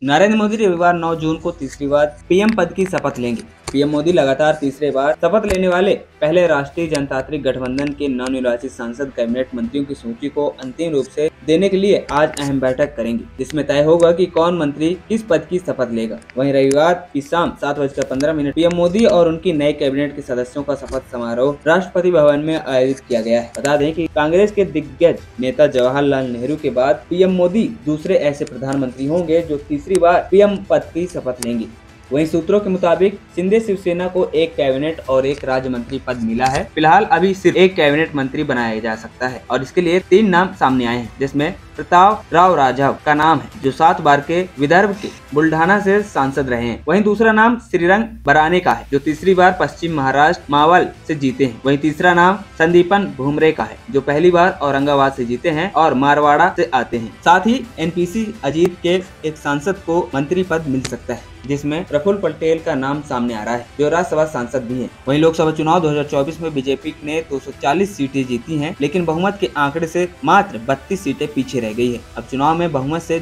नरेंद्र मोदी रविवार 9 जून को तीसरी बार पीएम पद की शपथ लेंगे। पीएम मोदी लगातार तीसरे बार शपथ लेने वाले पहले राष्ट्रीय जनतांत्रिक गठबंधन के नवनिर्वाचित सांसद कैबिनेट मंत्रियों की सूची को अंतिम रूप से देने के लिए आज अहम बैठक करेंगे, जिसमें तय होगा कि कौन मंत्री किस पद की शपथ लेगा। वहीं रविवार की शाम 7:15 पीएम मोदी और उनकी नए कैबिनेट के सदस्यों का शपथ समारोह राष्ट्रपति भवन में आयोजित किया गया है। बता दें कि कांग्रेस के दिग्गज नेता जवाहरलाल नेहरू के बाद पीएम मोदी दूसरे ऐसे प्रधानमंत्री होंगे जो तीसरी बार पीएम पद की शपथ लेंगे। वहीं सूत्रों के मुताबिक शिंदे शिवसेना को एक कैबिनेट और एक राज्य मंत्री पद मिला है। फिलहाल अभी सिर्फ एक कैबिनेट मंत्री बनाया जा सकता है और इसके लिए 3 नाम सामने आए हैं, जिसमें प्रतापराव राघव का नाम है जो 7 बार के विदर्भ के बुल्ढाना से सांसद रहे हैं। वहीं दूसरा नाम श्रीरंग बराने का है जो तीसरी बार पश्चिम महाराष्ट्र मावल से जीते हैं। वहीं तीसरा नाम संदीपन भुमरे का है जो पहली बार औरंगाबाद से जीते हैं और मारवाड़ा से आते हैं। साथ ही एनपीसी अजीत के एक सांसद को मंत्री पद मिल सकता है, जिसमें प्रफुल्ल पटेल का नाम सामने आ रहा है जो राज्यसभा सांसद भी हैं। वहीं लोकसभा चुनाव 2024 में बीजेपी ने 240 सीटें जीती हैं, लेकिन बहुमत के आंकड़े से मात्र 32 सीटें पीछे रह गई है। अब चुनाव में बहुमत से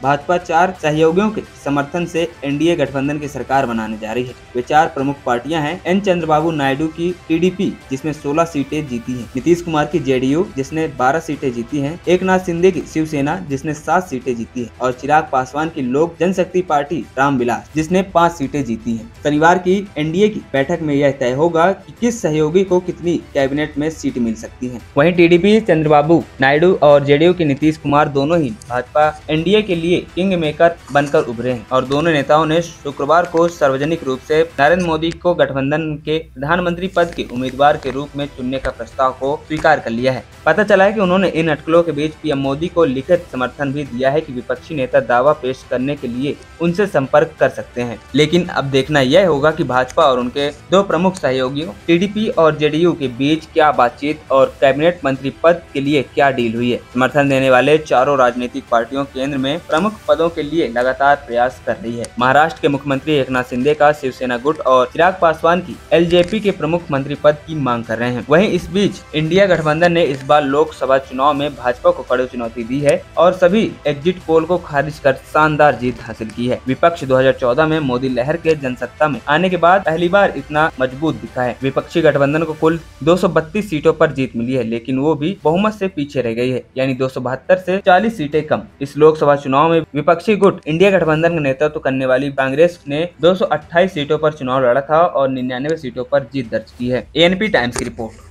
भाजपा 4 सहयोगियों के समर्थन से एनडीए गठबंधन की सरकार बनाने जा रही है। वे 4 प्रमुख पार्टियां हैं। एन चंद्रबाबू नायडू की टीडीपी जिसमें 16 सीटें जीती हैं, नीतीश कुमार की जेडीयू जिसने 12 सीटें जीती हैं, एकनाथ शिंदे की शिवसेना जिसने 7 सीटें जीती है और चिराग पासवान की लोक जनशक्ति पार्टी रामविलास जिसने 5 सीटें जीती हैं। शनिवार की एनडीए की बैठक में यह तय होगा कि किस सहयोगी को कितनी कैबिनेट में सीट मिल सकती है। वहीं टीडीपी चंद्रबाबू नायडू और जेडीयू के नीतीश कुमार दोनों ही भाजपा एनडीए के लिए किंग मेकर बनकर उभरे हैं और दोनों नेताओं ने शुक्रवार को सार्वजनिक रूप से नरेंद्र मोदी को गठबंधन के प्रधानमंत्री पद के उम्मीदवार के रूप में चुनने का प्रस्ताव को स्वीकार कर लिया है। पता चला है कि उन्होंने इन अटकलों के बीच पीएम मोदी को लिखित समर्थन भी दिया है कि विपक्षी नेता दावा पेश करने के लिए उनसे संपर्क कर सकते हैं। लेकिन अब देखना यह होगा कि भाजपा और उनके 2 प्रमुख सहयोगियों टीडीपी और जेडीयू के बीच क्या बातचीत और कैबिनेट मंत्री पद के लिए क्या डील हुई है। समर्थन देने वाले चारों राजनीतिक पार्टियों केंद्र में प्रमुख पदों के लिए लगातार प्रयास कर रही है। महाराष्ट्र के मुख्यमंत्री एकनाथ शिंदे का शिवसेना गुट और चिराग पासवान की एलजेपी के प्रमुख मंत्री पद की मांग कर रहे हैं। वहीं इस बीच इंडिया गठबंधन ने इस बार लोकसभा चुनाव में भाजपा को कड़ी चुनौती दी है और सभी एग्जिट पोल को खारिज कर शानदार जीत हासिल की है। विपक्ष 2014 में मोदी लहर के जनसत्ता में आने के बाद पहली बार इतना मजबूत दिखा है। विपक्षी गठबंधन को कुल 232 सीटों पर जीत मिली है, लेकिन वो भी बहुमत से पीछे रह गई है, यानी 272 से 40 सीटें कम। इस लोकसभा चुनाव में विपक्षी गुट इंडिया गठबंधन का नेतृत्व करने वाली कांग्रेस ने 228 सीटों पर चुनाव लड़ा था और 99 सीटों पर जीत दर्ज की है। एएनपी टाइम्स की रिपोर्ट।